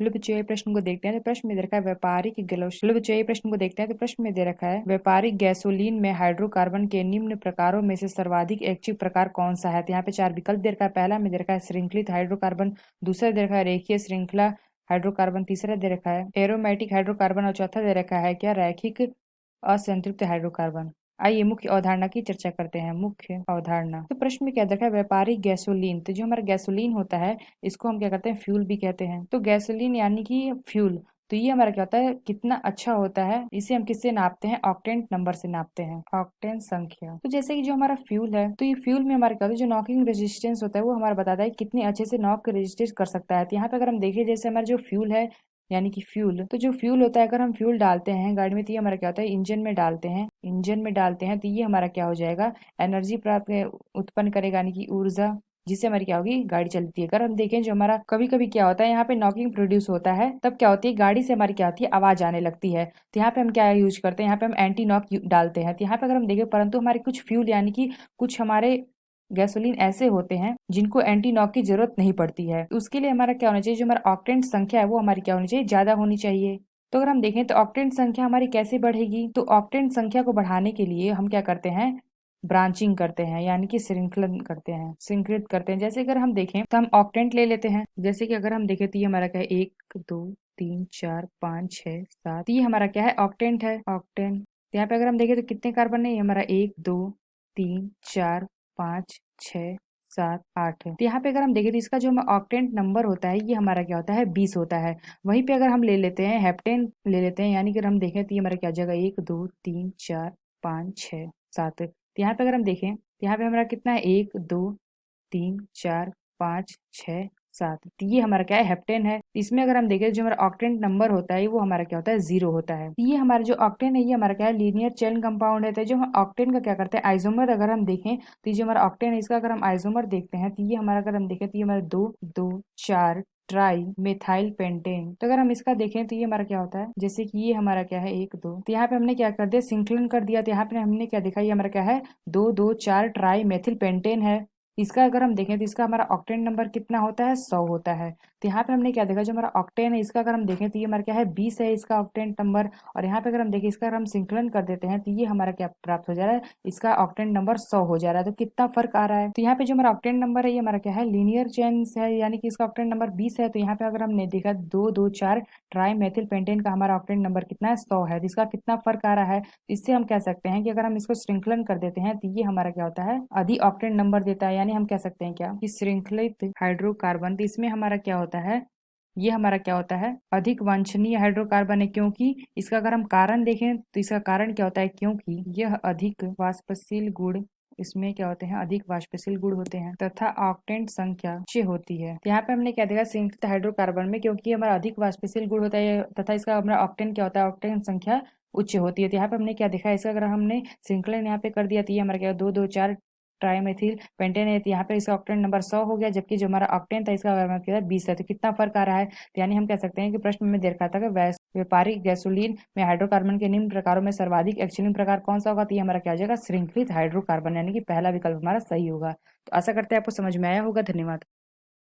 चलो बच्चों ये प्रश्न को देखते हैं। तो प्रश्न में दे रखा है व्यापारिक चलो बच्चों ये प्रश्न को देखते हैं। तो प्रश्न में दे रखा है व्यापारिक गैसोलीन में हाइड्रोकार्बन के निम्न प्रकारों में से सर्वाधिक ऐच्छिक प्रकार कौन सा है। तो यहाँ पे 4 विकल्प दे रखा है। पहला में दे रखा है श्रृंखलित हाइड्रोकार्बन, दूसरा दे रखा है रेखीय श्रृंखला हाइड्रोकार्बन, तीसरा दे रखा है एरोमेटिक हाइड्रोकार्बन और चौथा दे रखा है क्या रैखिक असंतृप्त हाइड्रोकार्बन। आइए मुख्य अवधारणा की चर्चा करते हैं। मुख्य अवधारणा, तो प्रश्न में क्या देखा है व्यापारिक गैसोलीन। तो जो हमारा गैसोलीन होता है इसको हम क्या कहते हैं, फ्यूल भी कहते हैं। तो गैसोलीन यानी कि फ्यूल, तो ये हमारा क्या होता है, कितना अच्छा होता है, इसे हम किससे नापते हैं, ऑक्टेन नंबर से नापते हैं, ऑक्टेन संख्या। तो जैसे कि जो हमारा फ्यूल है, तो ये फ्यूल में हमारा क्या होता है, जो नॉकिंग रेजिस्टेंस होता है वो हमारा बताता है कितने अच्छे से नॉक रेजिस्टेंस कर सकता है। तो यहाँ पे अगर हम देखें जैसे हमारा जो फ्यूल है यानी कि फ्यूल, तो जो फ्यूल होता है अगर हम फ्यूल डालते हैं गाड़ी में, तो ये हमारा क्या होता है, इंजन में डालते हैं तो ये हमारा क्या हो जाएगा, एनर्जी प्राप्त उत्पन्न करेगा यानी कि ऊर्जा, जिससे हमारी क्या होगी, गाड़ी चलती है। अगर हम देखें जो हमारा कभी कभी क्या होता है यहाँ पे नॉकिंग प्रोड्यूस होता है, तब क्या होती है गाड़ी से हमारी क्या होती है, आवाज आने लगती है। तो यहाँ पे हम क्या यूज करते हैं, यहाँ पे हम एंटी नॉक डालते हैं। तो यहाँ पे अगर हम देखें, परंतु हमारे कुछ फ्यूल यानी कि कुछ हमारे गैसोलीन ऐसे होते हैं जिनको एंटी नॉक की जरूरत नहीं पड़ती है। तो उसके लिए हमारा क्या होना चाहिए, जो हमारा ऑक्टेंट संख्या है वो हमारी क्या होनी चाहिए, ज्यादा होनी चाहिए। तो अगर हम देखें तो ऑक्टेंट संख्या हमारी कैसे बढ़ेगी, तो ऑक्टेंट संख्या को बढ़ाने के लिए हम क्या करते हैं, ब्रांचिंग करते हैं यानी कि श्रृंखलन करते हैं, श्रृंखलित करते हैं। जैसे अगर हम देखें तो हम ऑक्टेंट ले लेते हैं। जैसे कि अगर हम देखें तो ये हमारा क्या है, 1 2 3 4 5 6 7, ये हमारा क्या है, ऑक्टेंट है, ऑक्टेंट। यहाँ पे अगर हम देखें तो कितने कार्बन है, ये हमारा 1 2 3 4 5 6 7 8 है। तो यहाँ पे अगर हम देखें तो इसका जो ऑक्टेंट नंबर होता है ये हमारा क्या होता है, 20 होता है। वहीं पे अगर हम ले लेते हैं हेप्टेन ले लेते हैं, यानी कि अगर हम देखें तो ये हमारा क्या जगह 1 2 3 4 5 6 7। तो यहाँ पे अगर हम देखें तो यहाँ पे हमारा कितना है, 1 2 3 4 5 6 7। तो ये हमारा क्या है, हेप्टेन है। इसमें अगर हम देखें जो हमारा ऑक्टेन नंबर होता है वो हमारा क्या होता है, 0 होता है। तो ये हमारा जो ऑक्टेन है ये हमारा क्या है, लीनियर चेन कंपाउंड है। तो जो हम ऑक्टेन का क्या करते हैं, आइसोमर अगर हम देखें तो ये जो हमारा ऑक्टेन है इसका अगर हम आइसोमर देखते हैं तो ये हमारा अगर हम देखें तो ये हमारा 2 2 4 ट्राई मेथाइल पेंटेन। तो अगर हम इसका देखें तो ये हमारा क्या होता है, जैसे कि ये हमारा क्या है 1 2, तो यहाँ पे हमने क्या कर दिया, संकलन कर दिया। तो यहाँ पे हमने क्या देखा, ये हमारा क्या है, 2 2 4 ट्राई मेथिल पेंटेन है। इसका अगर हम देखें तो इसका हमारा ऑक्टेन नंबर कितना होता है, 100 होता है। तो यहाँ पे हमने क्या देखा, जो हमारा ऑक्टेन है इसका अगर हम देखें तो ये हमारा क्या है, 20 है इसका ऑक्टेन नंबर। और यहाँ पे अगर हम देखें इसका अगर हम संकलन कर देते हैं तो ये हमारा क्या प्राप्त हो जा रहा है, इसका ऑक्टेन नंबर 100 हो जा रहा है। तो कितना फर्क आ रहा है, तो यहाँ पे जो हमारा ऑक्टेन नंबर है ये हमारा क्या है, लीनियर चेन है, यानी कि इसका ऑक्टेन नंबर 20 है। तो यहाँ पे अगर हमने देखा 2 2 4 ट्राई मेथिल पेंटेन का हमारा ऑक्टेन नंबर कितना है, 100 है। तो इसका कितना फर्क आ रहा है, इससे हम कह सकते हैं कि अगर हम इसको श्रृंखलन कर देते हैं तो ये हमारा क्या होता है, अधिक ऑक्टेन नंबर देता है। यानी हम कह सकते हैं क्या, कि श्रृंखलित हाइड्रोकार्बन, तो इसमें हमारा क्या होता है, ये हमारा क्या होता है, अधिक वांछनीय हाइड्रोकार्बन है। क्योंकि इसका अगर हम कारण देखें तो इसका कारण क्या होता है, क्योंकि यह अधिक वाष्पशील गुण, इसमें क्या होते हैं, अधिक वाष्पशील गुण होते हैं तथा ऑक्टेंट संख्या उच्च होती है। तो यहाँ पे हमने क्या देखा, संयुक्त हाइड्रोकार्बन में क्योंकि हमारा अधिक वाष्पशील गुण होता है तथा इसका हमारा ऑक्टेन क्या होता है, ऑक्टेन संख्या उच्च होती है। तो यहाँ पे हमने क्या देखा, इसका अगर हमने श्रृंखलन यहाँ पे कर दिया तो ये हमारा क्या, 2 2 4 ट्राईमेथिल पेंटेन है। तो यहाँ पे इसका ऑक्टेन नंबर 100 हो गया, जबकि जो हमारा ऑक्टेन था इसका हमारा क्या 20 है। तो कितना फर्क आ रहा है, तो यानी हम कह सकते हैं कि प्रश्न में दे रखा था कि व्यापारिक गैसोलीन में हाइड्रोकार्बन के निम्न प्रकारों में सर्वाधिक एक्सिलिन प्रकार कौन सा होगा। तो ये हमारा क्या हो जाएगा, श्रृंखलित हाइड्रोकार्बन, यानी कि पहला विकल्प हमारा सही होगा। तो आशा करते हैं आपको समझ में आया होगा। धन्यवाद।